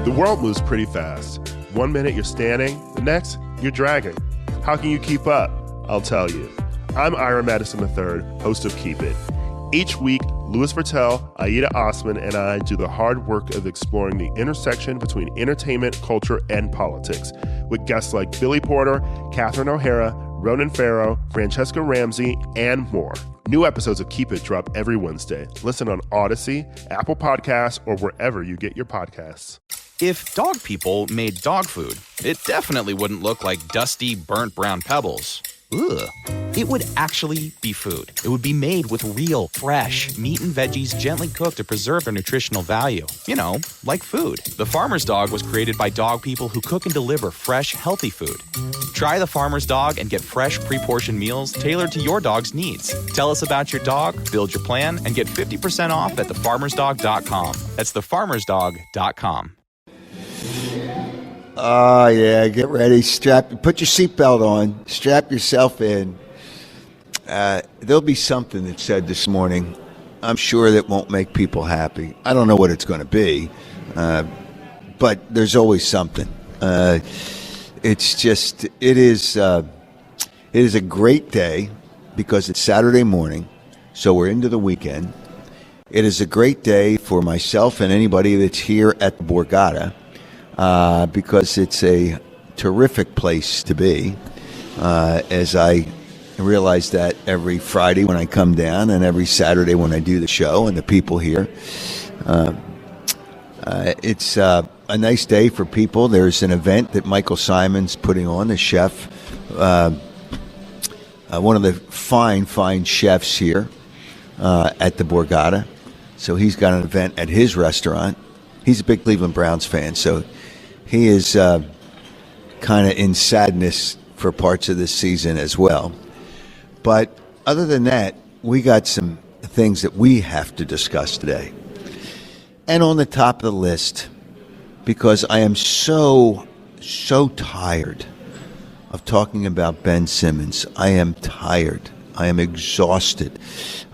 The world moves pretty fast. 1 minute you're standing, the next you're dragging. How can you keep up? I'll tell you. I'm Ira Madison III, host of Keep It. Each week, Louis Vertel, Aida Osman, and I do the hard work of exploring the intersection between entertainment, culture, and politics, with guests like Billy Porter, Catherine O'Hara, Ronan Farrow, Francesca Ramsey, and more. New episodes of Keep It drop every Wednesday. Listen on Odyssey, Apple Podcasts, or wherever you get your podcasts. If dog people made dog food, it definitely wouldn't look like dusty, burnt brown pebbles. Ugh. It would actually be food. It would be made with real, fresh meat and veggies gently cooked to preserve their nutritional value. You know, like food. The Farmer's Dog was created by dog people who cook and deliver fresh, healthy food. Try the Farmer's Dog and get fresh, pre-portioned meals tailored to your dog's needs. Tell us about your dog, build your plan, and get 50% off at thefarmersdog.com. That's thefarmersdog.com. Oh, yeah, get ready. Put your seatbelt on. Strap yourself in. There'll be something that's said this morning, I'm sure, that won't make people happy. I don't know what it's going to be, but there's always something. It is a great day because it's Saturday morning, so we're into the weekend. It is a great day for myself and anybody that's here at the Borgata. Because it's a terrific place to be, as I realize that every Friday when I come down and every Saturday when I do the show and the people here. It's a nice day for people. There's an event that Michael Simon's putting on, the chef, one of the fine chefs here at the Borgata. So he's got an event at his restaurant. He's a big Cleveland Browns fan, so he is kind of in sadness for parts of this season as well. But other than that, we got some things that we have to discuss today. And on the top of the list, because I am so tired of talking about Ben Simmons. I am tired. I am exhausted.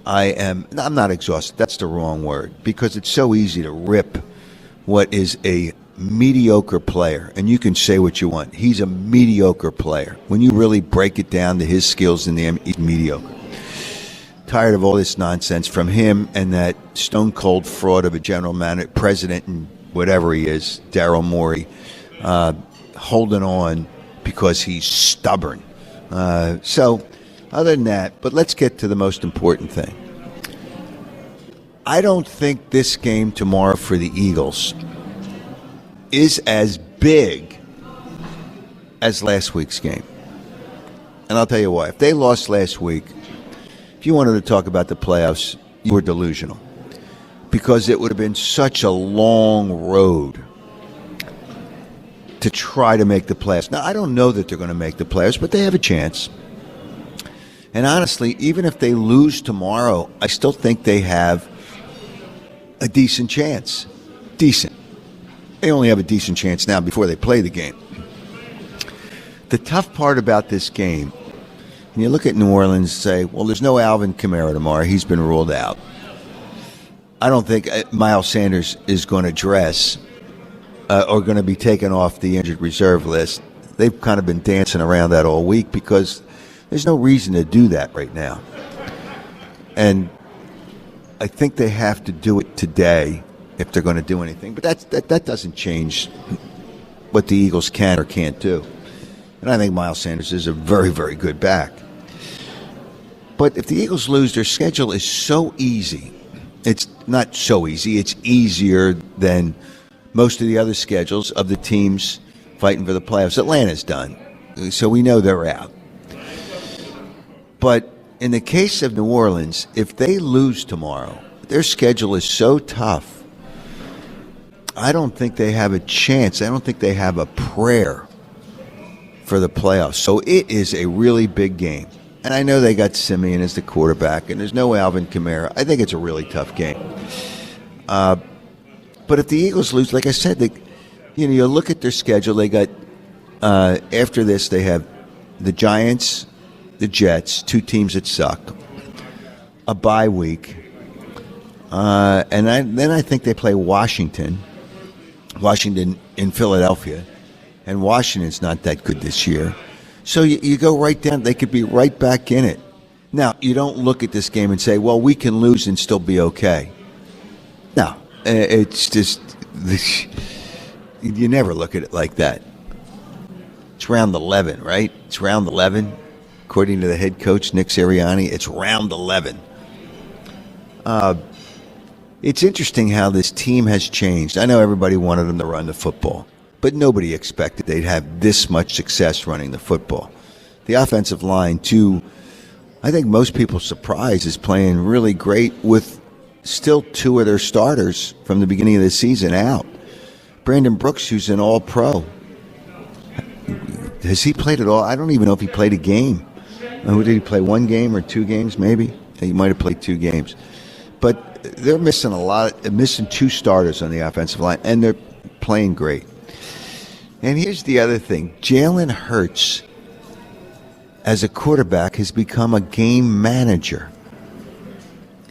I'm not exhausted. That's the wrong word, because it's so easy to rip what is a mediocre player, and you can say what you want. He's a mediocre player. When you really break it down to his skills in the end, he's mediocre. Tired of all this nonsense from him and that stone-cold fraud of a general manager, president, and whatever he is, Daryl Morey, holding on because he's stubborn. So, other than that, but let's get to the most important thing. I don't think this game tomorrow for the Eagles is as big as last week's game. And I'll tell you why. If they lost last week, if you wanted to talk about the playoffs, you were delusional. Because it would have been such a long road to try to make the playoffs. Now, I don't know that they're going to make the playoffs, but they have a chance. And honestly, even if they lose tomorrow, I still think they have a decent chance. Decent. They only have a decent chance now before they play the game. The tough part about this game, and you look at New Orleans and say, well, there's no Alvin Kamara tomorrow. He's been ruled out. I don't think Miles Sanders is going to dress or going to be taken off the injured reserve list. They've kind of been dancing around that all week because there's no reason to do that right now. And I think they have to do it today if they're going to do anything. But that doesn't change what the Eagles can or can't do. And I think Miles Sanders is a very, very good back. But if the Eagles lose, their schedule is so easy. It's not so easy. It's easier than most of the other schedules of the teams fighting for the playoffs. Atlanta's done, so we know they're out. But in the case of New Orleans, if they lose tomorrow, their schedule is so tough, I don't think they have a chance. I don't think they have a prayer for the playoffs. So it is a really big game. And I know they got Simeon as the quarterback, and there's no Alvin Kamara. I think it's a really tough game. But if the Eagles lose, like I said, you look at their schedule. They got, after this, they have the Giants, the Jets, two teams that suck, a bye week, and then I think they play Washington, Washington in Philadelphia, and Washington's not that good this year. So you go right down. They could be right back in it. Now, you don't look at this game and say, well, we can lose and still be okay. No, it's just, you never look at it like that. It's round 11, right? It's round 11. According to the head coach, Nick Sirianni, it's round 11. It's interesting how this team has changed. I know everybody wanted them to run the football, but nobody expected they'd have this much success running the football. The offensive line, too, I think most people surprised, is playing really great with still two of their starters from the beginning of the season out. Brandon Brooks, who's an all-pro. Has he played at all? I don't even know if he played a game. Did he play one game or 2 games maybe? He might have played 2 games. But they're missing 2 starters on the offensive line, and they're playing great. And here's the other thing. Jalen Hurts, as a quarterback, has become a game manager.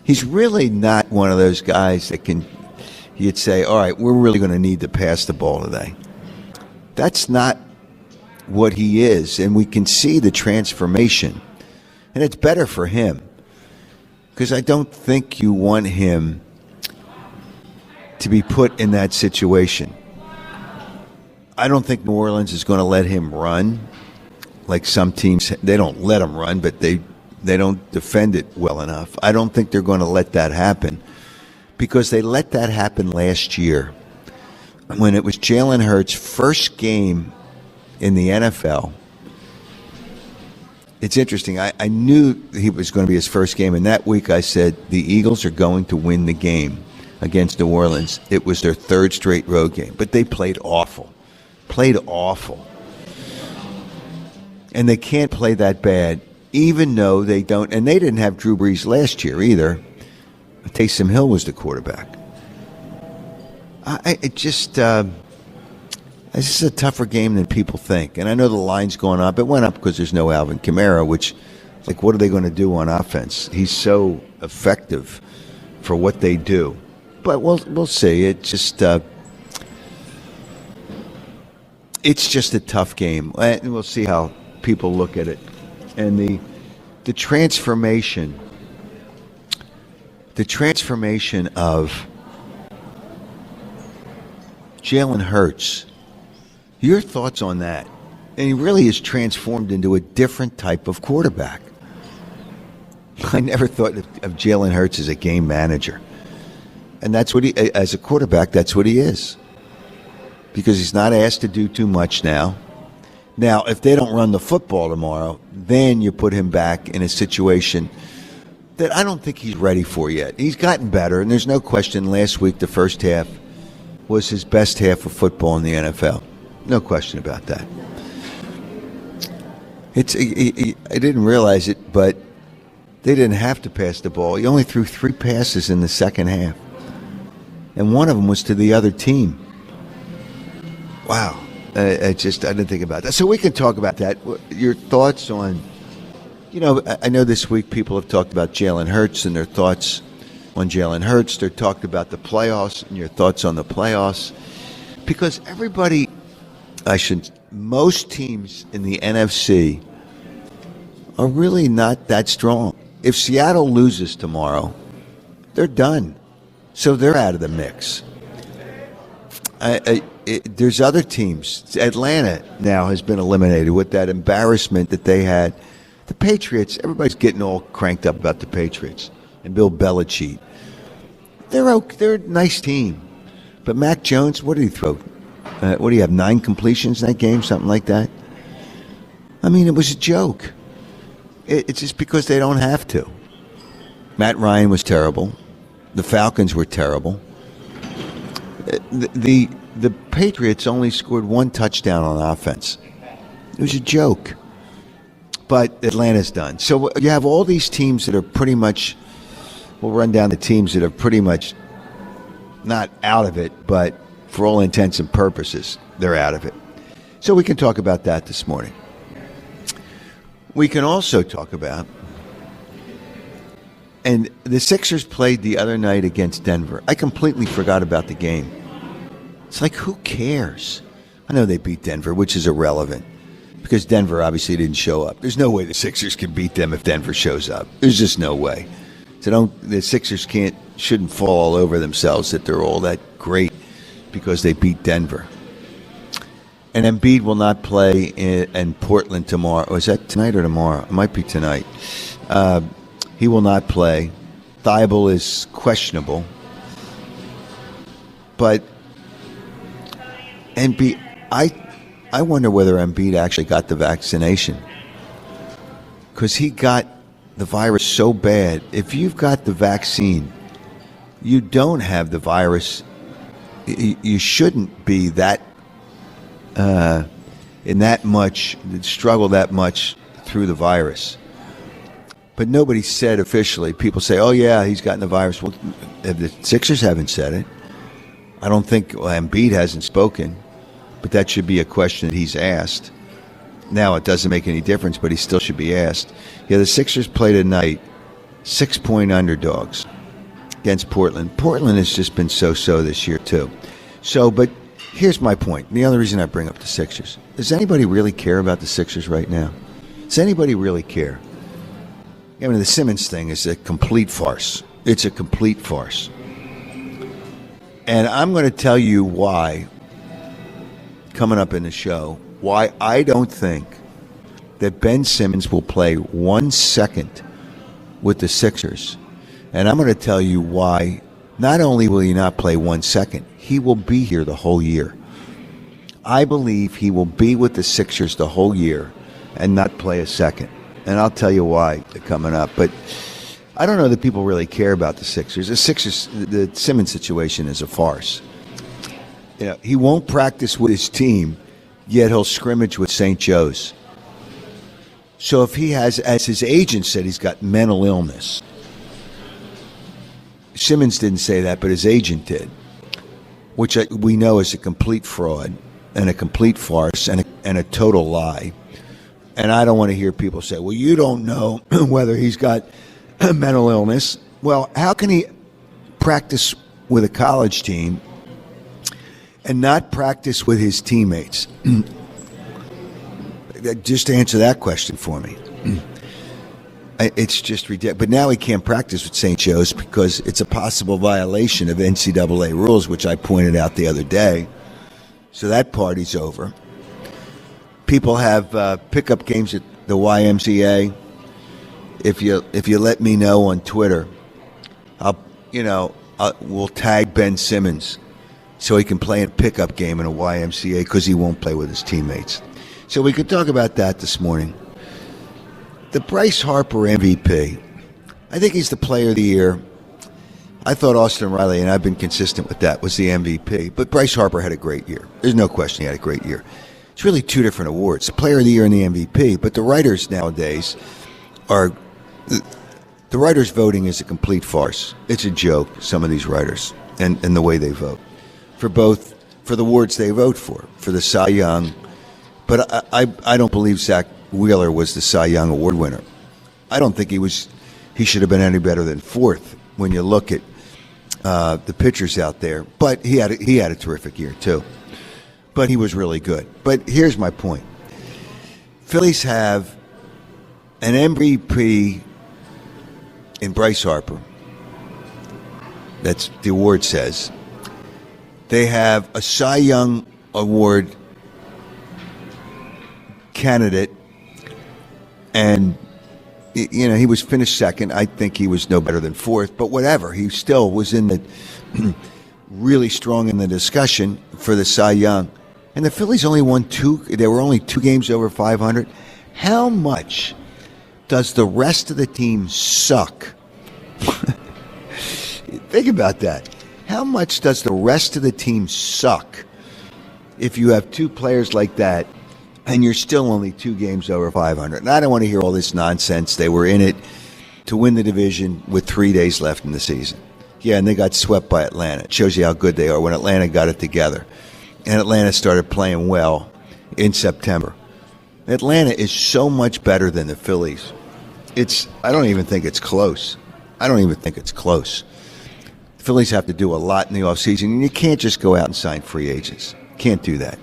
He's really not one of those guys that you'd say, all right, we're really going to need to pass the ball today. That's not what he is, and we can see the transformation. And it's better for him, because I don't think you want him to be put in that situation. I don't think New Orleans is going to let him run like some teams. They don't let him run, but they don't defend it well enough. I don't think they're going to let that happen, because they let that happen last year when it was Jalen Hurts' first game in the NFL. It's interesting. I knew he was going to be his first game, and that week I said the Eagles are going to win the game against New Orleans. It was their 3rd straight road game, but they played awful. And they can't play that bad, even though they don't. And they didn't have Drew Brees last year either. Taysom Hill was the quarterback. This is a tougher game than people think. And I know the line's going up. It went up because there's no Alvin Kamara, which, like, what are they going to do on offense? He's so effective for what they do. But we'll see. It's just a tough game. And we'll see how people look at it. And the transformation of Jalen Hurts. Your thoughts on that? And he really is transformed into a different type of quarterback. I never thought of Jalen Hurts as a game manager. And that's what as a quarterback, that's what he is. Because he's not asked to do too much now. Now, if they don't run the football tomorrow, then you put him back in a situation that I don't think he's ready for yet. He's gotten better, and there's no question last week, the first half, was his best half of football in the NFL. No question about that. I didn't realize it, but they didn't have to pass the ball. He only threw 3 passes in the second half, and one of them was to the other team. Wow. I didn't think about that. So we can talk about that. Your thoughts on, I know this week people have talked about Jalen Hurts and their thoughts on Jalen Hurts. They're talked about the playoffs and your thoughts on the playoffs. Because most teams in the NFC are really not that strong. If Seattle loses tomorrow, they're done. So they're out of the mix. There's other teams. Atlanta now has been eliminated with that embarrassment that they had. The Patriots, everybody's getting all cranked up about the Patriots and Bill Belichick. They're a nice team. But Mac Jones, what did he throw? What do you have, 9 completions in that game, something like that? I mean, it was a joke. It's just because they don't have to. Matt Ryan was terrible. The Falcons were terrible. The Patriots only scored 1 touchdown on offense. It was a joke. But Atlanta's done. So you have all these teams that are pretty much, we'll run down the teams that are pretty much not out of it, but for all intents and purposes, they're out of it. So we can talk about that this morning. We can also talk about, and the Sixers played the other night against Denver. I completely forgot about the game. It's like, who cares? I know they beat Denver, which is irrelevant, because Denver obviously didn't show up. There's no way the Sixers can beat them if Denver shows up. There's just no way. So the Sixers shouldn't fall all over themselves that they're all that great because they beat Denver. And Embiid will not play in Portland tomorrow. Oh, is that tonight or tomorrow? It might be tonight. He will not play. Thibault is questionable. But Embiid, I wonder whether Embiid actually got the vaccination. Because he got the virus so bad. If you've got the vaccine, you don't have the virus. You shouldn't be that in that much struggle that much through the virus. But nobody said officially. People say, "Oh yeah, he's gotten the virus." Well, the Sixers haven't said it. I don't think Embiid hasn't spoken, but that should be a question that he's asked. Now it doesn't make any difference, but he still should be asked. Yeah, the Sixers play tonight, 6-point underdogs against Portland. Portland has just been so-so this year too. But here's my point. The other reason I bring up the Sixers. Does anybody really care about the Sixers right now? Does anybody really care? I mean, the Simmons thing is a complete farce. It's a complete farce. And I'm going to tell you why, coming up in the show, why I don't think that Ben Simmons will play 1 second with the Sixers. And I'm going to tell you why not only will he not play 1 second, he will be here the whole year. I believe he will be with the Sixers the whole year and not play a second. And I'll tell you why coming up. But I don't know that people really care about the Sixers. The Simmons situation is a farce. You know, he won't practice with his team, yet he'll scrimmage with St. Joe's. So if he has, as his agent said, he's got mental illness. Simmons didn't say that, but his agent did, which we know is a complete fraud and a complete farce and a total lie. And I don't want to hear people say, well, you don't know whether he's got mental illness. Well, how can he practice with a college team and not practice with his teammates? Just answer that question for me. It's just ridiculous. But now he can't practice with St. Joe's because it's a possible violation of NCAA rules, which I pointed out the other day. So that party's over. People have pickup games at the YMCA. If you let me know on Twitter, we'll tag Ben Simmons so he can play a pickup game in a YMCA because he won't play with his teammates. So we could talk about that this morning. The Bryce Harper MVP, I think he's the player of the year. I thought Austin Riley, and I've been consistent with that, was the MVP. But Bryce Harper had a great year. There's no question he had a great year. It's really two different awards, the player of the year and the MVP. But the writers nowadays the writers voting is a complete farce. It's a joke, some of these writers, and the way they vote. For the awards they vote for the Cy Young. But I don't believe Zach Wheeler was the Cy Young Award winner. I don't think he should have been any better than fourth when you look at the pitchers out there. But he had a terrific year too. But he was really good. But here's my point. Phillies have an MVP in Bryce Harper. That's the award says. They have a Cy Young Award candidate, and he was finished second. I think he was no better than fourth, but whatever. He still was in the really strong in the discussion for the Cy Young. And the Phillies only won two. They were only 2 games over 500. How much does the rest of the team suck? Think about that. How much does the rest of the team suck if you have 2 players like that and you're still only 2 games over 500? And I don't want to hear all this nonsense. They were in it to win the division with 3 days left in the season. Yeah, and they got swept by Atlanta. It shows you how good they are when Atlanta got it together. And Atlanta started playing well in September. Atlanta is so much better than the Phillies. I don't even think it's close. The Phillies have to do a lot in the offseason, and you can't just go out and sign free agents. Can't do that.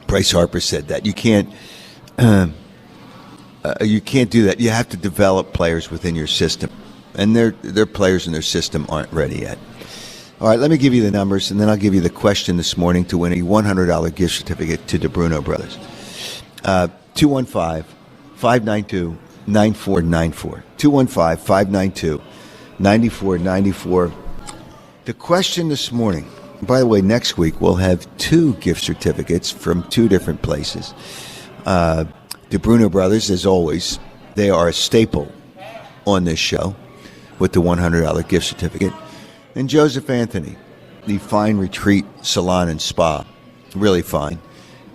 Bryce Harper said that. You can't do that. You have to develop players within your system, and their players in their system aren't ready yet. All right, let me give you the numbers, and then I'll give you the question this morning to win a $100 gift certificate to DeBruno Brothers. 215-592-9494. 215-592-9494. The question this morning, by the way, next week we'll have 2 gift certificates from 2 different places. DeBruno Brothers, as always, they are a staple on this show with the $100 gift certificate. And Joseph Anthony, the Fine Retreat Salon and Spa, really fine.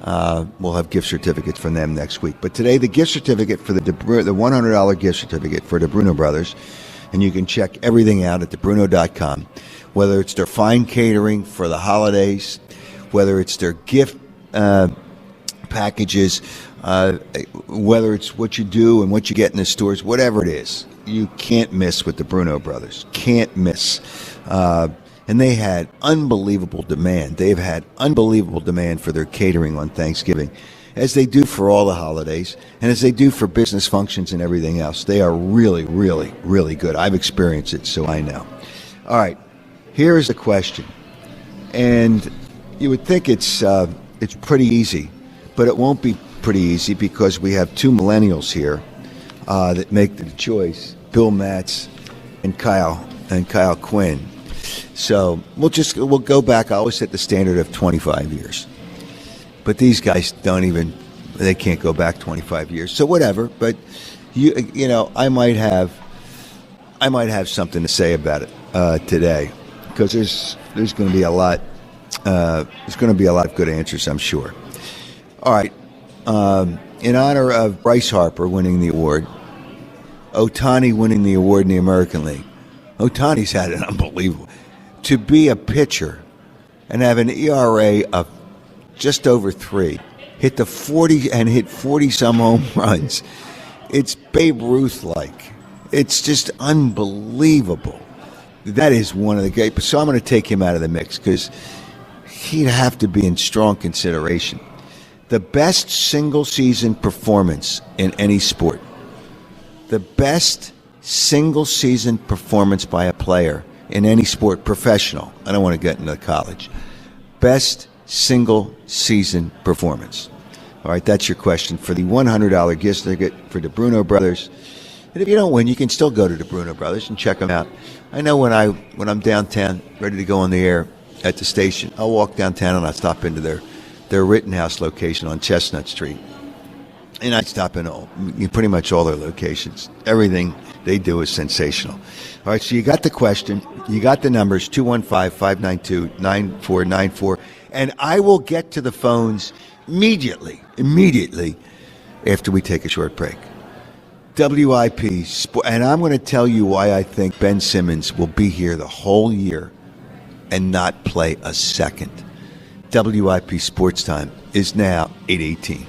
We'll have gift certificates from them next week. But today, the gift certificate for the $100 gift certificate for DeBruno Brothers, and you can check everything out at DeBruno.com, whether it's their fine catering for the holidays, whether it's their gift packages, whether it's what you do and what you get in the stores, whatever it is, you can't miss with DeBruno Brothers. Can't miss. And they had unbelievable demand. They've had unbelievable demand for their catering on Thanksgiving, as they do for all the holidays, and as they do for business functions and everything else. They are really, really, really good. I've experienced it, so I know. All right, here is the question. And you would think it's pretty easy, but it won't be pretty easy because we have 2 millennials here that make the choice, Bill Matz and Kyle Quinn. So we'll go back. I always set the standard of 25 years. But these guys they can't go back 25 years. So whatever, but you know, I might have something to say about it today, because there's going to be a lot of good answers, I'm sure. All right. In honor of Bryce Harper winning the award, Ohtani winning the award in the American League. Ohtani's had an unbelievable. To be a pitcher and have an ERA of just over 3, hit 40-some home runs. It's Babe Ruth-like. It's just unbelievable. That is one of the great. So I'm going to take him out of the mix because he'd have to be in strong consideration. The best single-season performance in any sport. The best single-season performance by a player in any sport, professional. I don't want to get into college. Best single-season performance. All right, that's your question for the $100 gift certificate for DeBruno Brothers. And if you don't win, you can still go to DeBruno Brothers and check them out. I know when I'm downtown, ready to go on the air at the station, I'll walk downtown and I'll stop into their Rittenhouse location on Chestnut Street. And I stop in pretty much all their locations. Everything they do is sensational. All right, so you got the question. You got the numbers, 215-592-9494. And I will get to the phones immediately after we take a short break. WIP, and I'm going to tell you why I think Ben Simmons will be here the whole year and not play a second. WIP Sports Time is now 8:18.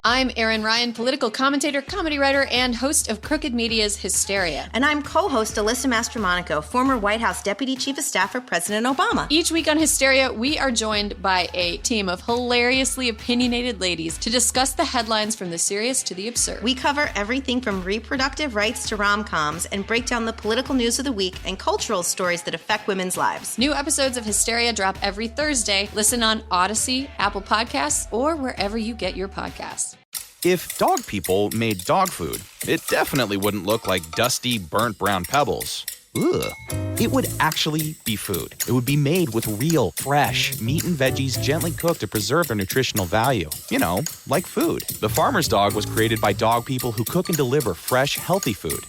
I'm Erin Ryan, political commentator, comedy writer, and host of Crooked Media's Hysteria. And I'm co-host Alyssa Mastromonaco, former White House Deputy Chief of Staff for President Obama. Each week on Hysteria, we are joined by a team of hilariously opinionated ladies to discuss the headlines from the serious to the absurd. We cover everything from reproductive rights to rom-coms and break down the political news of the week and cultural stories that affect women's lives. New episodes of Hysteria drop every Thursday. Listen on Odyssey, Apple Podcasts, or wherever you get your podcasts. If dog people made dog food, it definitely wouldn't look like dusty, burnt brown pebbles. Ugh. It would actually be food. It would be made with real, fresh meat and veggies gently cooked to preserve their nutritional value. You know, like food. The Farmer's Dog was created by dog people who cook and deliver fresh, healthy food.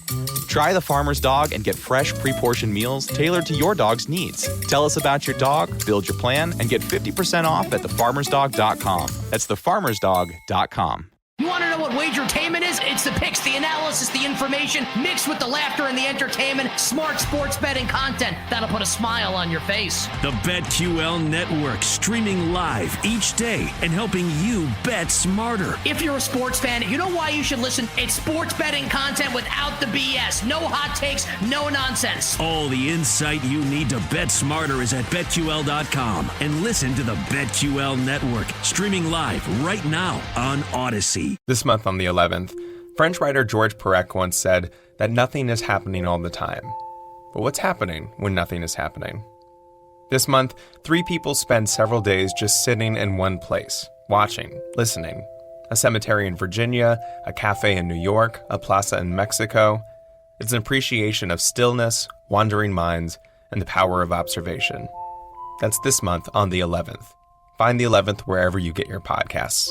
Try the Farmer's Dog and get fresh, pre-portioned meals tailored to your dog's needs. Tell us about your dog, build your plan, and get 50% off at thefarmersdog.com. That's thefarmersdog.com. You want to know know what wagertainment is? It's the picks, the analysis, the information, mixed with the laughter and the entertainment. Smart sports betting content that'll put a smile on your face. The BetQL Network, streaming live each day and helping you bet smarter. If you're a sports fan, you know why you should listen. It's sports betting content without the BS. No hot takes, no nonsense. All the insight you need to bet smarter is at BetQL.com. And listen to the BetQL Network, streaming live right now on Odyssey. This month on the 11th, French writer George Perec once said that nothing is happening all the time. But what's happening when nothing is happening? This month, 3 people spend several days just sitting in one place, watching, listening. A cemetery in Virginia, a cafe in New York, a plaza in Mexico. It's an appreciation of stillness, wandering minds, and the power of observation. That's this month on the 11th. Find the 11th wherever you get your podcasts.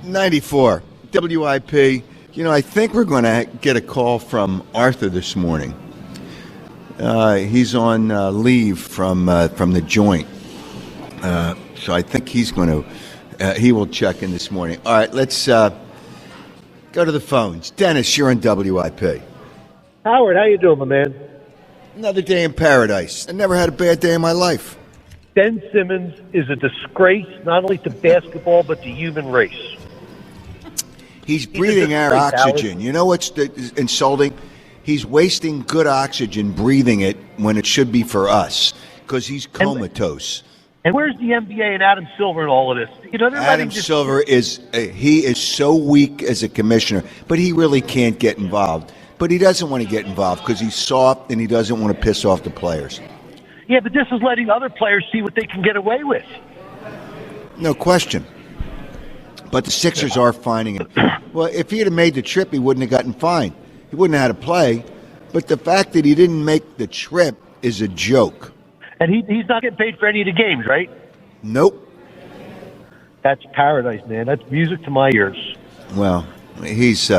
'94 WIP. I think we're going to get a call from Arthur this morning. He's on leave from the joint, so I think he's going to. He will check in this morning. All right, let's go to the phones. Dennis, you're on WIP. Howard, how you doing, my man? Another day in paradise. I never had a bad day in my life. Ben Simmons is a disgrace not only to basketball but to human race. He's breathing our oxygen. Howard. You know what's insulting? He's wasting good oxygen breathing it when it should be for us because he's comatose. And where's the NBA and Adam Silver in all of this? Adam Silver is so weak as a commissioner, but he really can't get involved. But he doesn't want to get involved because he's soft and he doesn't want to piss off the players. Yeah, but this is letting other players see what they can get away with. No question. But the Sixers are fining him. Well, if he had made the trip, he wouldn't have gotten fined. He wouldn't have had to play. But the fact that he didn't make the trip is a joke. And he's not getting paid for any of the games, right? Nope. That's paradise, man. That's music to my ears. Well, he's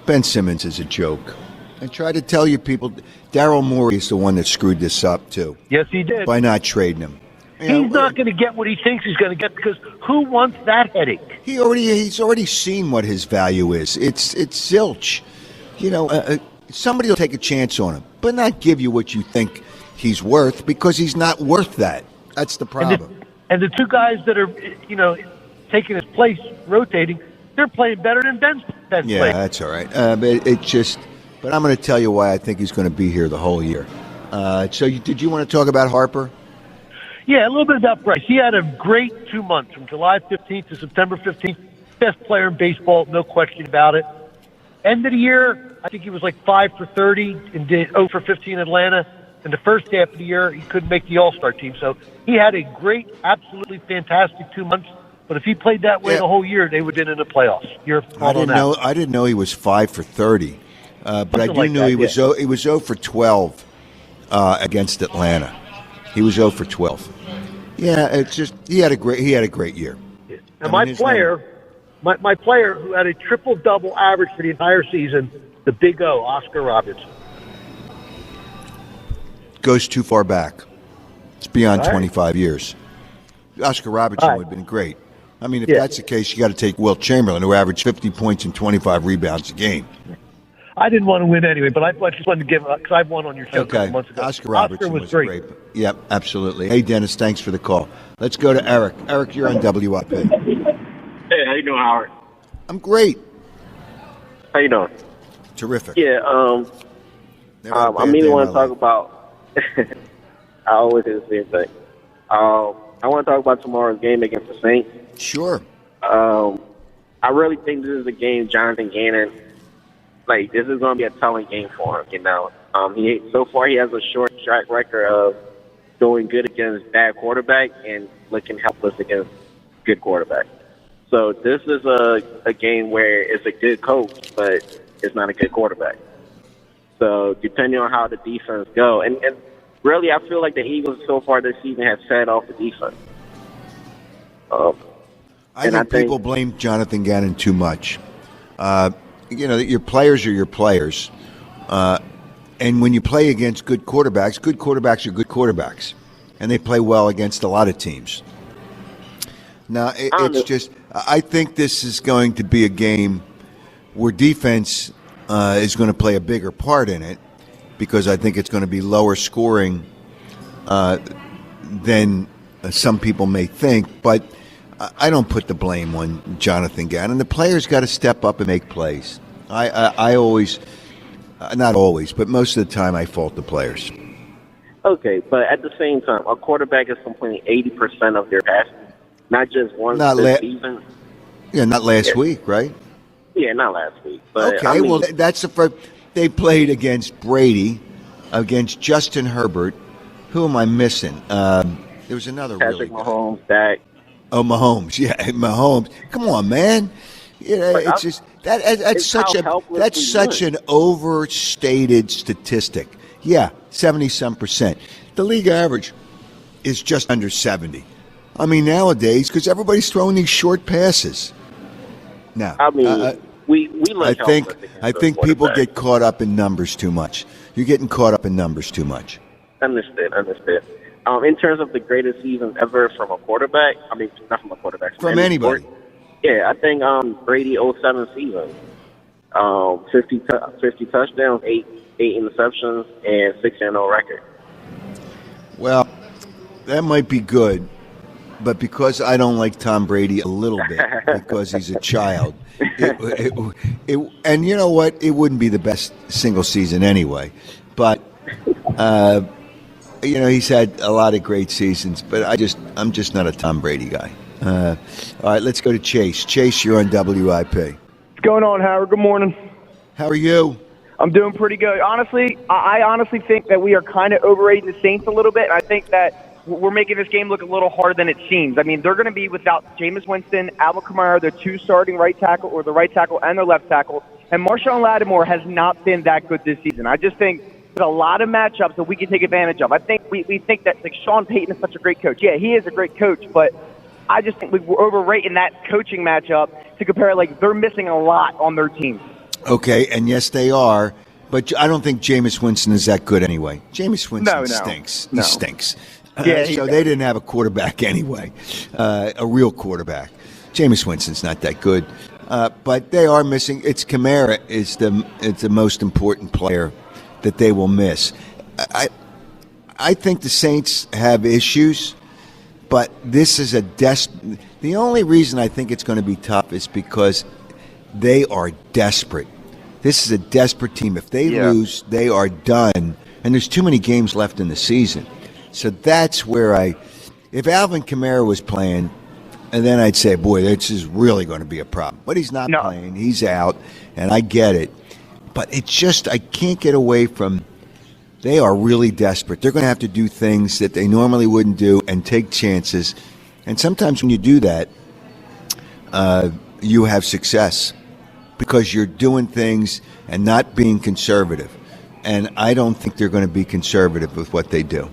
Ben Simmons is a joke. I try to tell you people, Daryl Morey is the one that screwed this up, too. Yes, he did. By not trading him. He's not going to get what he thinks he's going to get because who wants that headache? He's already seen what his value is. It's zilch. Somebody will take a chance on him, but not give you what you think he's worth because he's not worth that. That's the problem. And the two guys that are, taking his place, rotating, they're playing better than Ben's playing. Yeah, that's all right. But I'm going to tell you why I think he's going to be here the whole year. Did you want to talk about Harper? Yeah, a little bit about Bryce. He had a great 2 months from July 15th to September 15th. Best player in baseball, no question about it. End of the year, I think he was like 5 for 30 and did 0 for 15 in Atlanta. In the first half of the year, he couldn't make the All-Star team. So he had a great, absolutely fantastic 2 months. But if he played that way the whole year, they would have been in the playoffs. I didn't know he was 5 for 30, but I do know he was 0 for 12 against Atlanta. He was 0 for 12. Yeah, it's just he had a great year. And my player who had a triple-double average for the entire season, the Big O, Oscar Robertson. Goes too far back. It's beyond 25 years. Oscar Robertson would have been great. I mean, if that's the case, you got to take Wilt Chamberlain, who averaged 50 points and 25 rebounds a game. I didn't want to win anyway, but I just wanted to give because I won on your show a couple months ago. Oscar Robertson was great. Yep, absolutely. Hey, Dennis, thanks for the call. Let's go to Eric. Eric, you're on WIP. Hey, how you doing, Howard? I'm great. How you doing? Terrific. Yeah, I mainly want to talk about. I always do the same thing. I want to talk about tomorrow's game against the Saints. Sure. I really think this is a game Jonathan Gannon. This is going to be a telling game for him. So far he has a short track record of doing good against bad quarterback and looking helpless against good quarterback. So this is a game where it's a good coach, but it's not a good quarterback. So depending on how the defense go, and really I feel like the Eagles so far this season have set off the defense. I think people blame Jonathan Gannon too much. Your players are your players. And when you play against good quarterbacks are good quarterbacks. and they play well against a lot of teams. Now, I think this is going to be a game where defense is going to play a bigger part in it, because I think it's going to be lower scoring than some people may think. But I don't put the blame on Jonathan Gannon. The players got to step up and make plays. I always, not always, but most of the time I fault the players. Okay, but at the same time, a quarterback is completing 80% of their passes, not just once this season. Yeah, not last week, right? Yeah, not last week. But, okay, well, that's the first. They played against Brady, against Justin Herbert. Who am I missing? There was another Patrick really Mahomes, Dak. Oh, Mahomes. Yeah, Mahomes. Come on, man. It's just that's such an overstated statistic. Yeah, 70-some%. The league average is just under 70. I mean, nowadays, because everybody's throwing these short passes. Now, I mean, we I think people get caught up in numbers too much. You're getting caught up in numbers too much. Understood. In terms of the greatest season ever from a quarterback, I mean, not from a quarterback. From anybody. Yeah, I think Brady 07 season, 50 touchdowns, 8 interceptions, and 6-0 record. Well, that might be good, but because I don't like Tom Brady a little bit, because he's a child, and you know what? It wouldn't be the best single season anyway. But he's had a lot of great seasons, but I'm just not a Tom Brady guy. All right, let's go to Chase. Chase, you're on WIP. What's going on, Howard? Good morning. How are you? I'm doing pretty good. Honestly, I honestly think that we are kind of overrating the Saints a little bit. I think that we're making this game look a little harder than it seems. I mean, they're going to be without Jameis Winston, Alvin Kamara, their two starting right tackle, or the right tackle and their left tackle. And Marshawn Lattimore has not been that good this season. I just think there's a lot of matchups that we can take advantage of. I think we think that Sean Payton is such a great coach. Yeah, he is a great coach, but I just think we're overrating that coaching matchup to compare. Like, they're missing a lot on their team. Okay, and yes, they are. But I don't think Jameis Winston is that good anyway. Jameis Winston stinks. No. He stinks. Yeah, so they didn't have a quarterback anyway, a real quarterback. Jameis Winston's not that good. But they are missing. It's Kamara is the most important player that they will miss. I think the Saints have issues, but this is the only reason I think it's going to be tough is because they are desperate. This is a desperate team. If they lose, they are done. And there's too many games left in the season. So that's where if Alvin Kamara was playing, and then I'd say, boy, this is really going to be a problem. But he's not playing. He's out, and I get it. But it's just, I can't get away from, they are really desperate. They're going to have to do things that they normally wouldn't do and take chances. And sometimes when you do that, you have success because you're doing things and not being conservative. And I don't think they're going to be conservative with what they do.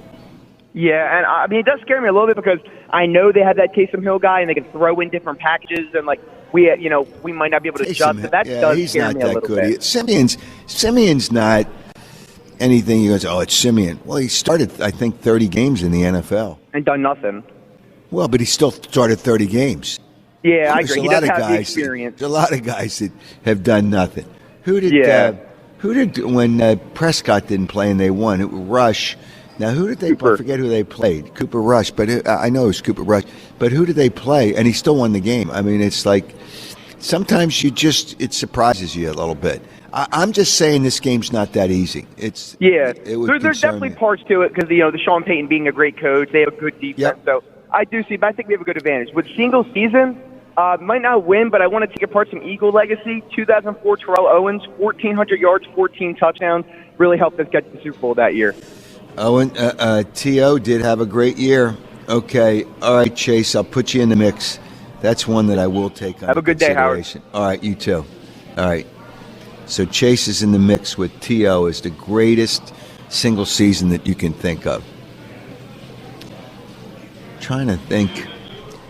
Yeah, and I mean, it does scare me a little bit because I know they have that Taysom Hill guy and they can throw in different packages and like we might not be able to adjust. But that does scare me a little bit. Simeon's not anything. He goes, oh, it's Simeon. Well, he started, I think, 30 games in the NFL and done nothing. Well, but he still started 30 games. Yeah, I agree. He does have the experience. There's a lot of guys that have done nothing. Who did when Prescott didn't play and they won? It was Rush. Now, who did they play? I forget who they played. Cooper Rush, but I know it was Cooper Rush. But who did they play? And he still won the game. I mean, it's like sometimes it surprises you a little bit. I'm just saying this game's not that easy. There's definitely parts to it because the Sean Payton being a great coach, they have a good defense. Yep. So I do see, but I think we have a good advantage with single season. Might not win, but I want to take apart some Eagle legacy. 2004 Terrell Owens, 1,400 yards, 14 touchdowns, really helped us get to the Super Bowl that year. Owen, T.O. did have a great year. Okay. All right, Chase, I'll put you in the mix. That's one that I will take on. Have a good day, Howard. All right, you too. All right. So Chase is in the mix with T.O. as the greatest single season that you can think of. Trying to think.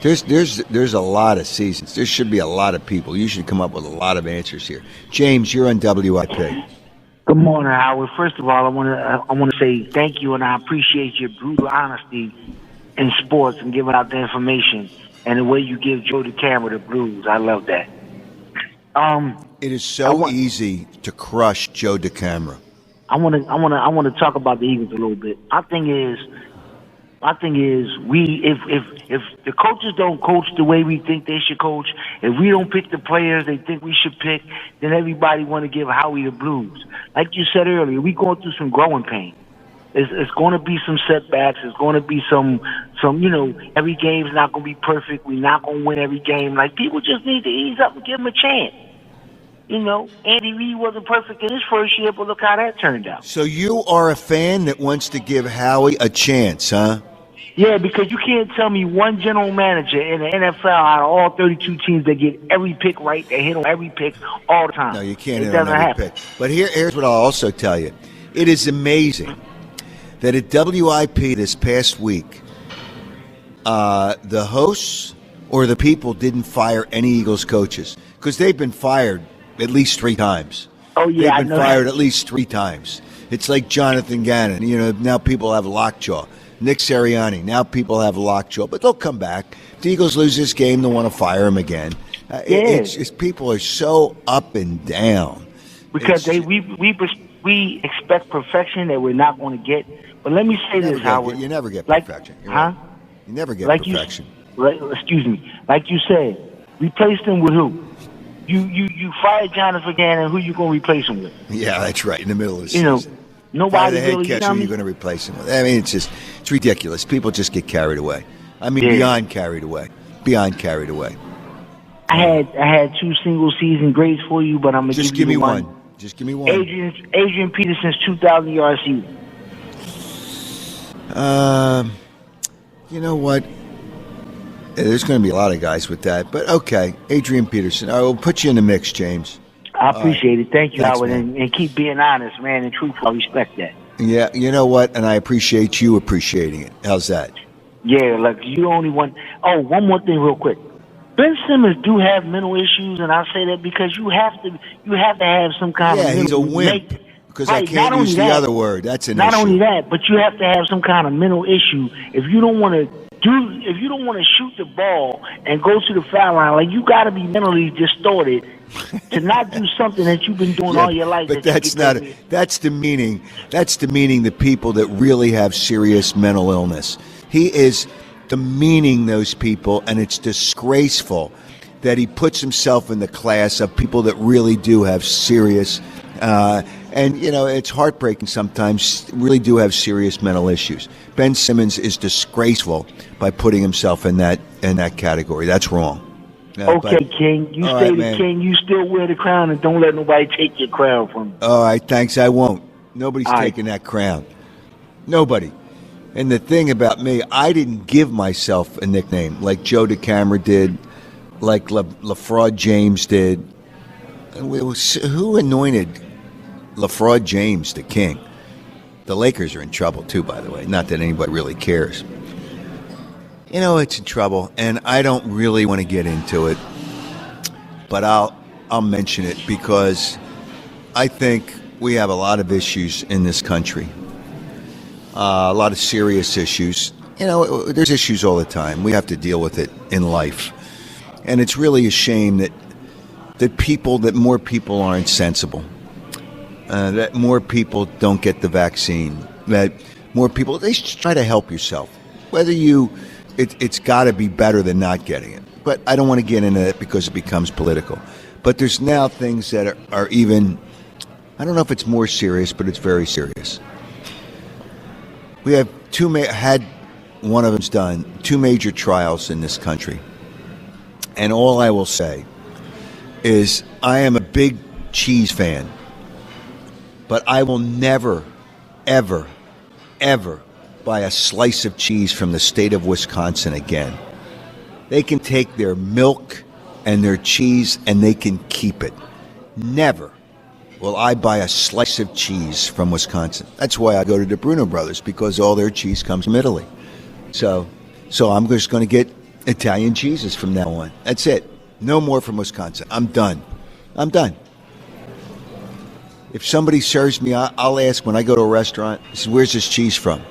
There's a lot of seasons. There should be a lot of people. You should come up with a lot of answers here. James, you're on WIP. Good Good morning, Howard. First of all, I want to say thank you, and I appreciate your brutal honesty in sports and giving out the information and the way you give Joe the camera the blues. I love that. It is so easy to crush Joe DeCamera. I want to talk about the Eagles a little bit. My thing is, if the coaches don't coach the way we think they should coach, if we don't pick the players they think we should pick, then everybody want to give Howie the blues. Like you said earlier, we going through some growing pain. It's going to be some setbacks. It's going to be some. Every game's not going to be perfect. We're not going to win every game. Like, people just need to ease up and give them a chance. Andy Reid wasn't perfect in his first year, but look how that turned out. So you are a fan that wants to give Howie a chance, huh? Yeah, because you can't tell me one general manager in the NFL out of all 32 teams that get every pick right, they hit on every pick all the time. No, you can't It hit on doesn't every happen. pick. But here's what I'll also tell you. It is amazing that at WIP this past week, the hosts or the people didn't fire any Eagles coaches because they've been fired at least 3 times. Oh, yeah, They've been fired at least 3 times. It's like Jonathan Gannon. Now people have lockjaw. Nick Sirianni, now people have lockjaw. But they'll come back. If the Eagles lose this game, they'll want to fire him again. It's people are so up and down. Because we expect perfection that we're not going to get. But let me say this, Howard. You never get perfection. Huh? Right. You never get perfection. Excuse me. Like you said, replace them with who? You fired Jonathan Gannon. Who you going to replace him with? Yeah, that's right. In the middle of the season. Nobody the head really. Catcher, who you're going to replace him with. I mean, it's ridiculous. People just get carried away. I mean, beyond carried away. Beyond carried away. I had 2 single season grades for you, but I'm gonna just give me one. Just give me one. Adrian Peterson's 2,000-yard season. You know what? There's going to be a lot of guys with that, but okay, Adrian Peterson. I will put you in the mix, James. I appreciate it. Thank you, Thanks, Howard, man. and keep being honest, man, and truthful. I respect that. Yeah, you know what? And I appreciate you appreciating it. How's that? Yeah, like you the only one. Oh, one more thing, real quick. Ben Simmons do have mental issues, and I say that because you have to have some kind of. Yeah, he's a wimp. Because I can't use the other word. That's an issue. Not only that, but you have to have some kind of mental issue if you don't want to shoot the ball and go to the foul line. Like, you got to be mentally distorted to not do something that you've been doing all your life. But that's not. That's demeaning. That's demeaning the people that really have serious mental illness. He is demeaning those people, and it's disgraceful that he puts himself in the class of people that really do have serious. And, it's heartbreaking sometimes, really do have serious mental issues. Ben Simmons is disgraceful by putting himself in that category. That's wrong. Okay, King. You stay the king. You still wear the crown, and don't let nobody take your crown from you. All right, thanks. I won't. Nobody's taking that crown. Nobody. And the thing about me, I didn't give myself a nickname like Joe DeCamera did, like LaFraud James did. Who anointed LaFraud James the king? The Lakers are in trouble too, by the way. Not that anybody really cares. It's in trouble, and I don't really want to get into it, but I'll mention it because I think we have a lot of issues in this country, a lot of serious issues. There's issues all the time. We have to deal with it in life, and it's really a shame that more people aren't sensible. That more people don't get the vaccine, that more people, they should try to help yourself. Whether it's got to be better than not getting it. But I don't want to get into that because it becomes political. But there's now things that are even, I don't know if it's more serious, but it's very serious. We have one of them's done, 2 major trials in this country. And all I will say is I am a big cheese fan. But I will never, ever, ever buy a slice of cheese from the state of Wisconsin again. They can take their milk and their cheese and they can keep it. Never will I buy a slice of cheese from Wisconsin. That's why I go to the Bruno Brothers, because all their cheese comes from Italy. So I'm just going to get Italian cheeses from now on. That's it. No more from Wisconsin. I'm done. If somebody serves me, I'll ask when I go to a restaurant, where's this cheese from?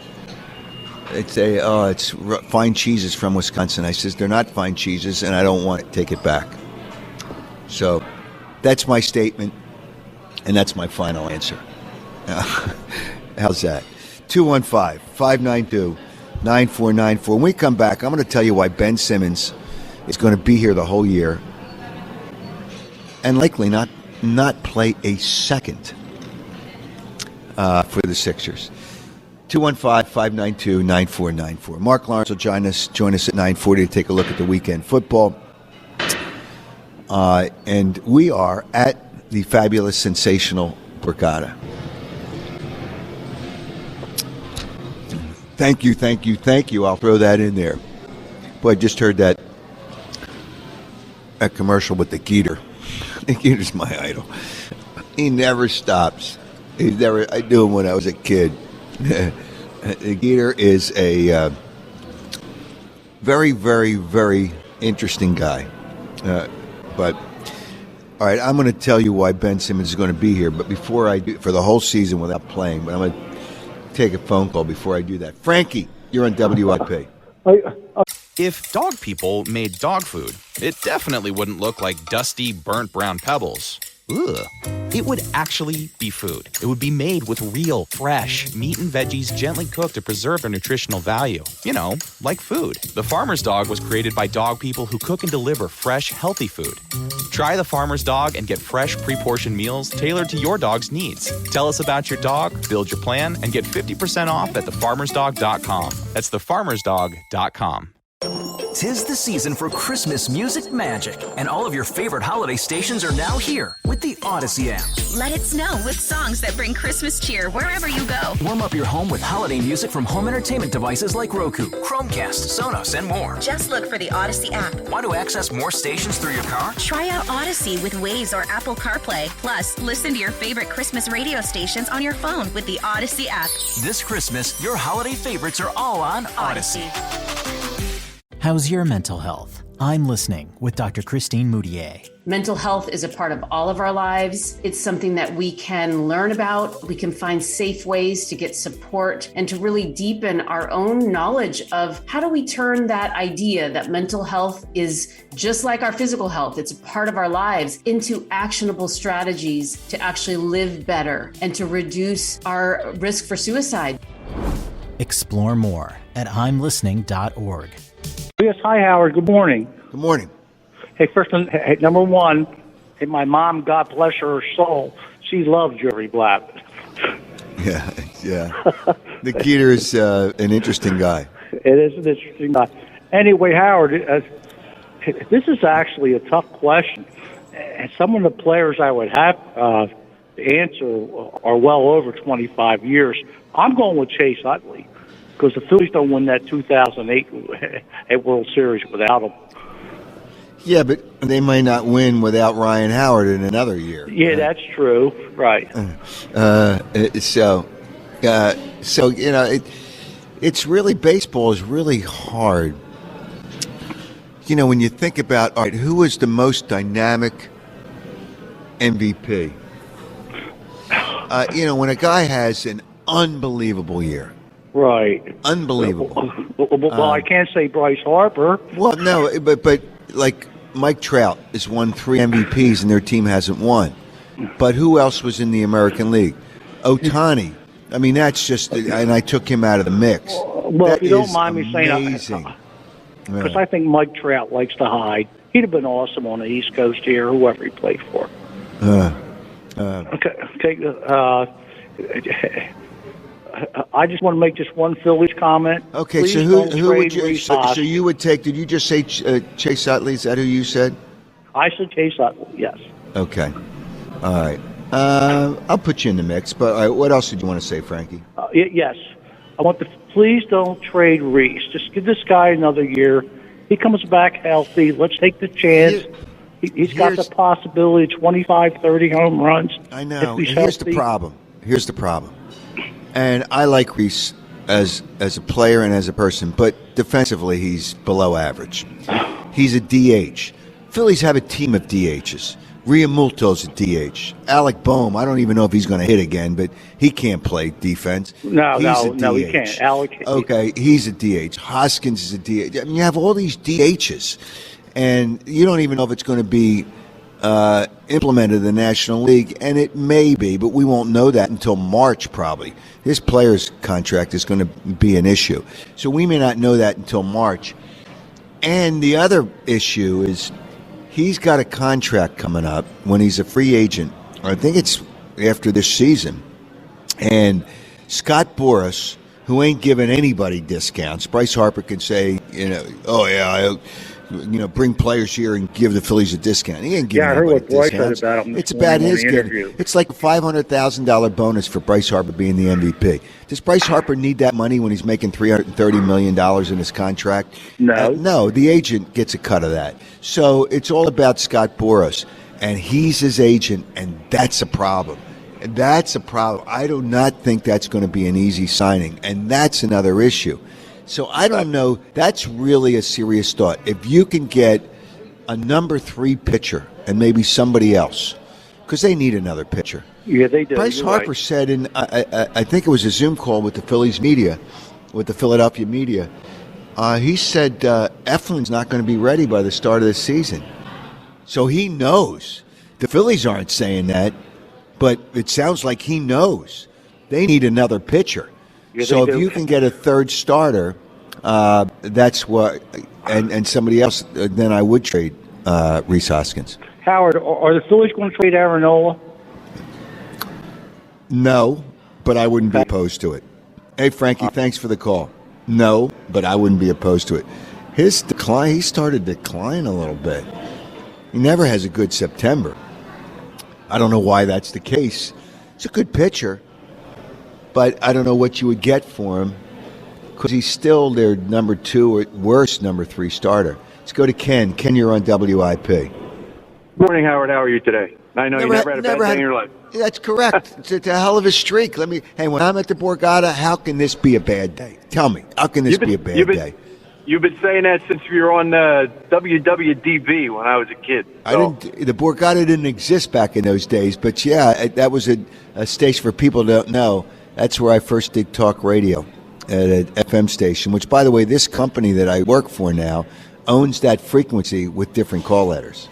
It's fine cheeses from Wisconsin. I says, they're not fine cheeses, and I don't want to take it back. So that's my statement, and that's my final answer. How's that? 215-592-9494. When we come back, I'm going to tell you why Ben Simmons is going to be here the whole year and likely not play a second for the Sixers. 215-592-9494. Mark Lawrence will join us at 9:40 to take a look at the weekend football. And we are at the fabulous, sensational Borgata. Thank you. I'll throw that in there. Boy, I just heard that commercial with the Geeter. The Geeter's my idol. He never stops. I knew him when I was a kid. The Geeter is a very, very, very interesting guy. But, all right, I'm going to tell you why Ben Simmons is going to be here. But before I do, for the whole season without playing, but I'm going to take a phone call before I do that. Frankie, you're on WIP. If dog people made dog food, it definitely wouldn't look like dusty, burnt brown pebbles. Ugh. It would actually be food. It would be made with real, fresh meat and veggies gently cooked to preserve their nutritional value. You know, like food. The Farmer's Dog was created by dog people who cook and deliver fresh, healthy food. Try the Farmer's Dog and get fresh, pre-portioned meals tailored to your dog's needs. Tell us about your dog, build your plan, and get 50% off at thefarmersdog.com. That's thefarmersdog.com. 'Tis the season for Christmas music magic, and all of your favorite holiday stations are now here with the Odyssey app. Let it snow with songs that bring Christmas cheer wherever you go. Warm up your home with holiday music from home entertainment devices like Roku, Chromecast, Sonos, and more. Just look for the Odyssey app. Want to access more stations through your car? Try out Odyssey with Waze or Apple CarPlay. Plus, listen to your favorite Christmas radio stations on your phone with the Odyssey app. This Christmas, your holiday favorites are all on Odyssey. How's your mental health? I'm listening with Dr. Christine Moutier. Mental health is a part of all of our lives. It's something that we can learn about. We can find safe ways to get support and to really deepen our own knowledge of how do we turn that idea that mental health is just like our physical health, it's a part of our lives, into actionable strategies to actually live better and to reduce our risk for suicide. Explore more at imlistening.org. Yes, hi, Howard. Good morning. Good morning. Hey, number one, hey, my mom, God bless her soul, she loved Jerry Blatt. Yeah. The Geeter is an interesting guy. It is an interesting guy. Anyway, Howard, this is actually a tough question. And some of the players I would have to answer are well over 25 years. I'm going with Chase Utley, because the Phillies don't win that 2008 World Series without him. Yeah, but they may not win without Ryan Howard in another year. Yeah, right? That's true. Right. So you know, it's really, baseball is really hard. You know, when you think about, all right, who was the most dynamic MVP? You know, when a guy has an unbelievable year. Right. Unbelievable. Well, I can't say Bryce Harper. Well, no, but like Mike Trout has won 3 MVPs and their team hasn't won. But who else was in the American League? Ohtani. I mean, that's just, and I took him out of the mix. Well, that if you don't mind me saying, amazing. Because I think Mike Trout likes to hide. He'd have been awesome on the East Coast here, whoever he played for. I just want to make just one Phillies comment. Okay, Please so who would you? So you would take? Did you just say Chase Utley? Is that who you said? I said Chase Utley. Yes. Okay. All right. I'll put you in the mix. But all right, what else did you want to say, Frankie? Yes. I want to. Please don't trade Reese. Just give this guy another year. He comes back healthy. Let's take the chance. He's got the possibility of 25, 30 home runs. I know. And here's the problem. And I like Reese as a player and as a person, but defensively he's below average. He's a DH. Phillies have a team of DHs. Riamulto's a DH. Alec Boehm, I don't even know if he's going to hit again, but he can't play defense. No, He's he can't. Alec. Okay, he's a DH. Hoskins is a DH. I mean, you have all these DHs, and you don't even know if it's going to be implemented in the National League, and it may be, but we won't know that until March probably. His player's contract is going to be an issue. So we may not know that until March. And the other issue is he's got a contract coming up when he's a free agent. I think it's after this season. And Scott Boras, who ain't giving anybody discounts, Bryce Harper can say, oh, yeah, bring players here and give the Phillies a discount. He ain't giving anybody discounts. It's about his getting. It's like a $500,000 bonus for Bryce Harper being the MVP. Does Bryce Harper need that money when he's making $330 million in his contract? No. No, the agent gets a cut of that. So it's all about Scott Boras, and he's his agent, and that's a problem. That's a problem. I do not think that's going to be an easy signing, and that's another issue. So I don't know. That's really a serious thought. If you can get a number 3 pitcher and maybe somebody else, because they need another pitcher. Yeah, they do. Bryce Harper said in, I think it was a Zoom call with the Phillies media, with the Philadelphia media, he said Eflin's not going to be ready by the start of the season. So he knows. The Phillies aren't saying that, but it sounds like he knows. They need another pitcher. Yeah, so if you can get a third starter, that's what, and somebody else, then I would trade Rhys Hoskins. Howard, are the Phillies going to trade Aaron Nola? No, but I wouldn't be opposed to it. Hey, Frankie, thanks for the call. No, but I wouldn't be opposed to it. His decline, he started to decline a little bit. He never has a good September. I don't know why that's the case. He's a good pitcher, but I don't know what you would get for him because he's still their number 2 or at worst number 3 starter. Let's go to Ken. Ken, you're on WIP. Morning, Howard. How are you today? I know you never had a bad day in your life. That's correct. It's a hell of a streak. Hey, when I'm at the Borgata, how can this be a bad day? Tell me, how can this be a bad day? You've been saying that since you were on WWDB when I was a kid. So. The Borgata didn't exist back in those days, but yeah, that was a station for people who don't know. That's where I first did talk radio at an FM station, which, by the way, this company that I work for now owns that frequency with different call letters.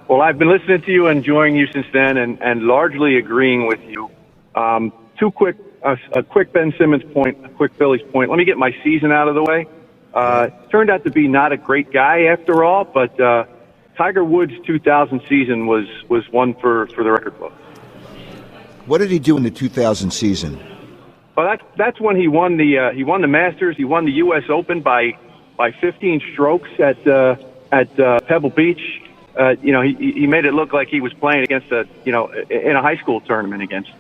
Well, I've been listening to you and enjoying you since then and largely agreeing with you. A quick Ben Simmons point, a quick Phillies point. Let me get my season out of the way. Turned out to be not a great guy after all, but Tiger Woods' 2000 season was one for the record book. What did he do in the 2000 season? Well, that's when he won the Masters. He won the U.S. Open by 15 strokes at Pebble Beach. He made it look like he was playing against in a high school tournament against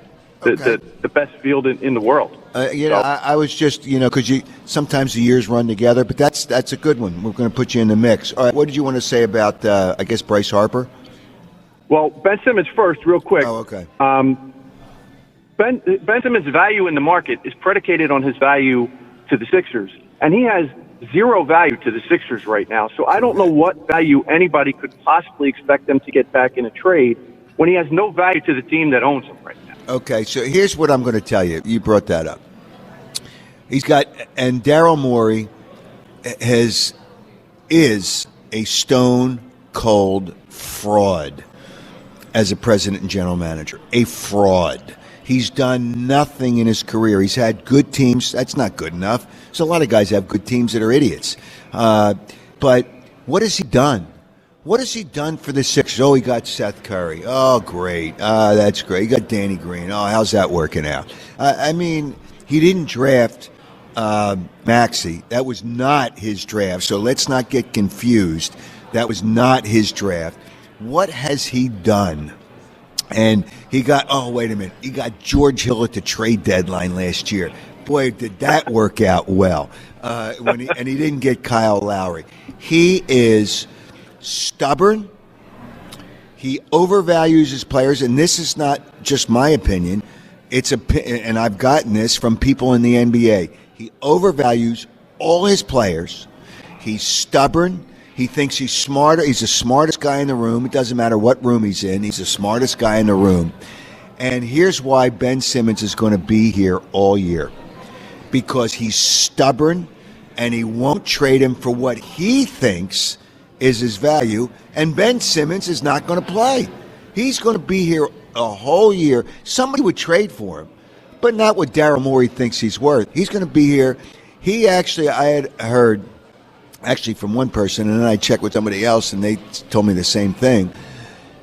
the best field in the world. I was just, because sometimes the years run together, but that's a good one. We're going to put you in the mix. All right, what did you want to say about, I guess, Bryce Harper? Well, Ben Simmons first, real quick. Oh, okay. Ben Simmons' value in the market is predicated on his value to the Sixers, and he has zero value to the Sixers right now. So I don't know what value anybody could possibly expect them to get back in a trade when he has no value to the team that owns him right now. Okay, so here's what I'm going to tell you. You brought that up. And Daryl Morey is a stone-cold fraud as a president and general manager. A fraud. He's done nothing in his career. He's had good teams. That's not good enough. So a lot of guys have good teams that are idiots. But what has he done? What has he done for the Sixers? Oh, he got Seth Curry. Oh, great. That's great. He got Danny Green. Oh, how's that working out? He didn't draft Maxey. That was not his draft. So let's not get confused. That was not his draft. What has he done? And he got, he got George Hill at the trade deadline last year. Boy, did that work out well. And he didn't get Kyle Lowry. He is stubborn. He overvalues his players, and this is not just my opinion. And I've gotten this from people in the NBA. He overvalues all his players. He's stubborn. He thinks he's smarter. He's the smartest guy in the room. It doesn't matter what room he's in. He's the smartest guy in the room. And here's why Ben Simmons is going to be here all year. Because he's stubborn, and he won't trade him for what he thinks is his value. And Ben Simmons is not going to play. He's going to be here a whole year. Somebody would trade for him, but not what Daryl Morey thinks he's worth. He's going to be here. He actually, I had heard from one person, and then I checked with somebody else, and they told me the same thing,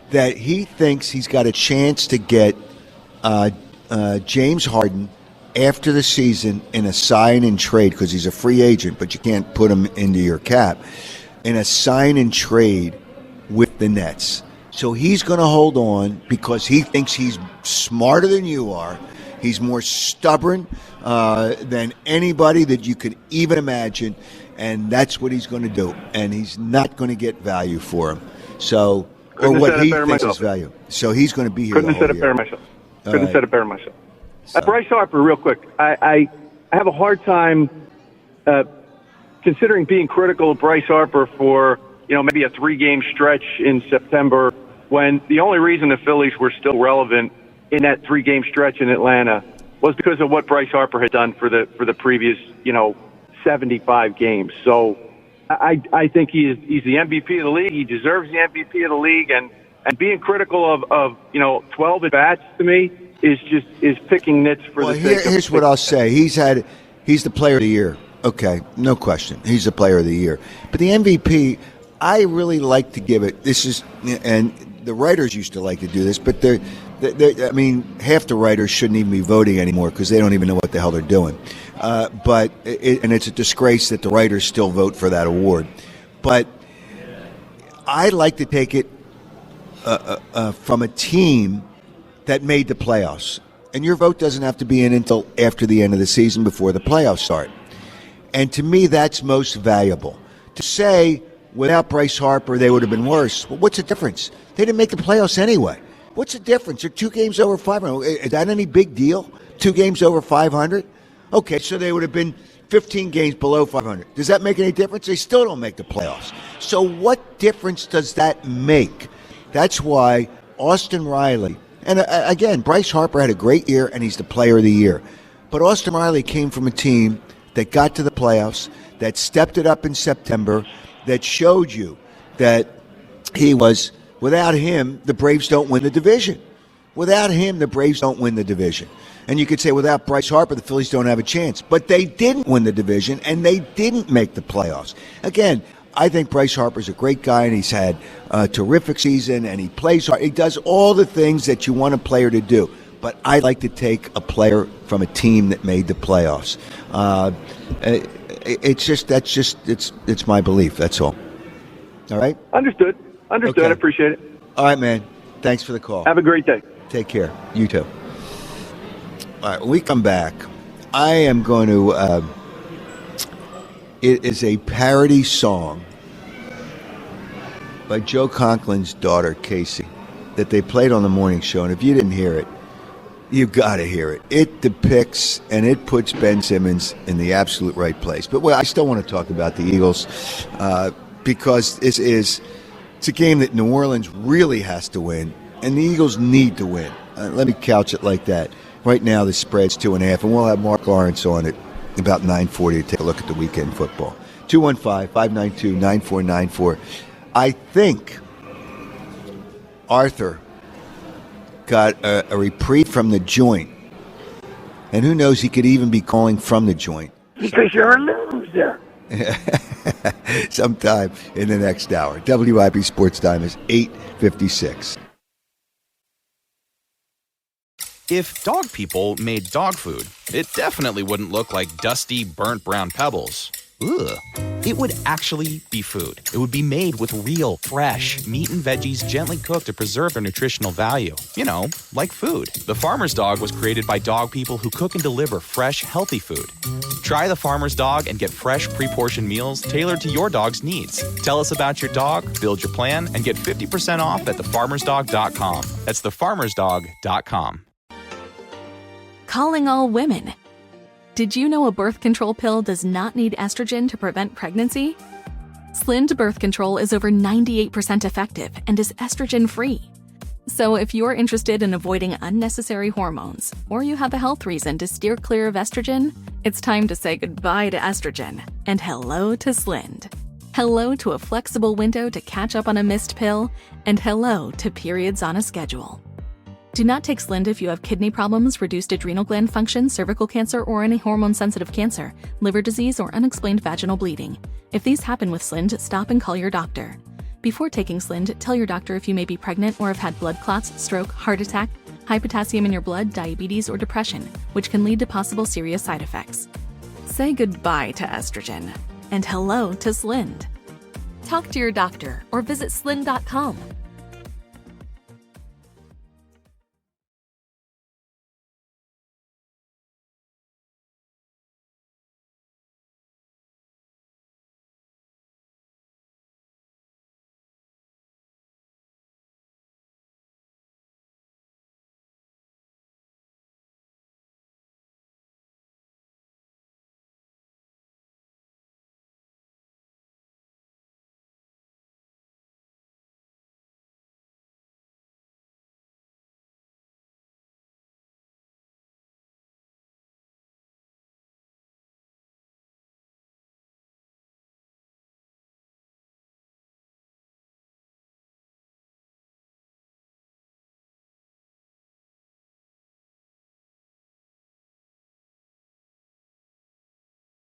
that he thinks he's got a chance to get James Harden after the season in a sign and trade, because he's a free agent, but you can't put him into your cap, in a sign and trade with the Nets. So he's going to hold on because he thinks he's smarter than you are. He's more stubborn than anybody that you could even imagine, and that's what he's going to do. And he's not going to get value for him. So, or what he thinks is value. So he's going to be here. Couldn't have said it better myself. Couldn't have said it better myself. Bryce Harper, real quick. I have a hard time considering being critical of Bryce Harper for maybe a 3-game stretch in September, when the only reason the Phillies were still relevant in that 3-game stretch in Atlanta was because of what Bryce Harper had done for the previous 75 games. So I think he's the MVP of the league. He deserves the MVP of the league, and being critical of 12 at bats to me is picking nits for the sake of. Here's what I'll say. He's the player of the year. Okay, no question. He's the player of the year. But the MVP, I really like to give it. And the writers used to like to do this, but half the writers shouldn't even be voting anymore because they don't even know what the hell they're doing. And it's a disgrace that the writers still vote for that award. But I like to take it from a team that made the playoffs. And your vote doesn't have to be in until after the end of the season, before the playoffs start. And to me, that's most valuable. To say, without Bryce Harper, they would have been worse. Well, what's the difference? They didn't make the playoffs anyway. What's the difference? They're 2 games over 500. Is that any big deal? 2 games over 500? Okay, so they would have been 15 games below 500. Does that make any difference? They still don't make the playoffs. So what difference does that make? That's why Austin Riley, and again, Bryce Harper had a great year, and he's the player of the year. But Austin Riley came from a team that got to the playoffs, that stepped it up in September, that showed you that he was, without him, the Braves don't win the division. Without him, the Braves don't win the division. And you could say without Bryce Harper, the Phillies don't have a chance. But they didn't win the division, and they didn't make the playoffs. Again, I think Bryce Harper's a great guy, and he's had a terrific season, and he plays hard. He does all the things that you want a player to do. But I like to take a player from a team that made the playoffs. It's my belief. That's all. All right? Understood. Okay. I appreciate it. All right, man. Thanks for the call. Have a great day. Take care. You too. All right, when we come back, I am going to, it is a parody song by Joe Conklin's daughter, Casey, that they played on the morning show. And if you didn't hear it, you've got to hear it. It depicts and it puts Ben Simmons in the absolute right place. But I still want to talk about the Eagles because it's a game that New Orleans really has to win, and the Eagles need to win. Let me couch it like that. Right now, the spread's 2.5, and we'll have Mark Lawrence on at about 9:40 to take a look at the weekend football. 215-592-9494. I think Arthur got a reprieve from the joint, and who knows, he could even be calling from the joint. Because you're a loser. Sometime in the next hour. WIP Sports Time is 8:56. If dog people made dog food, it definitely wouldn't look like dusty, burnt brown pebbles. Ugh. It would actually be food. It would be made with real, fresh meat and veggies gently cooked to preserve their nutritional value. You know, like food. The Farmer's Dog was created by dog people who cook and deliver fresh, healthy food. Try the Farmer's Dog and get fresh, pre-portioned meals tailored to your dog's needs. Tell us about your dog, build your plan, and get 50% off at thefarmersdog.com. That's thefarmersdog.com. Calling all women. Did you know a birth control pill does not need estrogen to prevent pregnancy? Slind birth control is over 98% effective and is estrogen-free. So if you're interested in avoiding unnecessary hormones, or you have a health reason to steer clear of estrogen, it's time to say goodbye to estrogen and hello to Slind. Hello to a flexible window to catch up on a missed pill, and hello to periods on a schedule. Do not take Slind if you have kidney problems, reduced adrenal gland function, cervical cancer, or any hormone-sensitive cancer, liver disease, or unexplained vaginal bleeding. If these happen with Slind, stop and call your doctor. Before taking Slind, tell your doctor if you may be pregnant or have had blood clots, stroke, heart attack, high potassium in your blood, diabetes, or depression, which can lead to possible serious side effects. Say goodbye to estrogen and hello to Slind. Talk to your doctor or visit slind.com.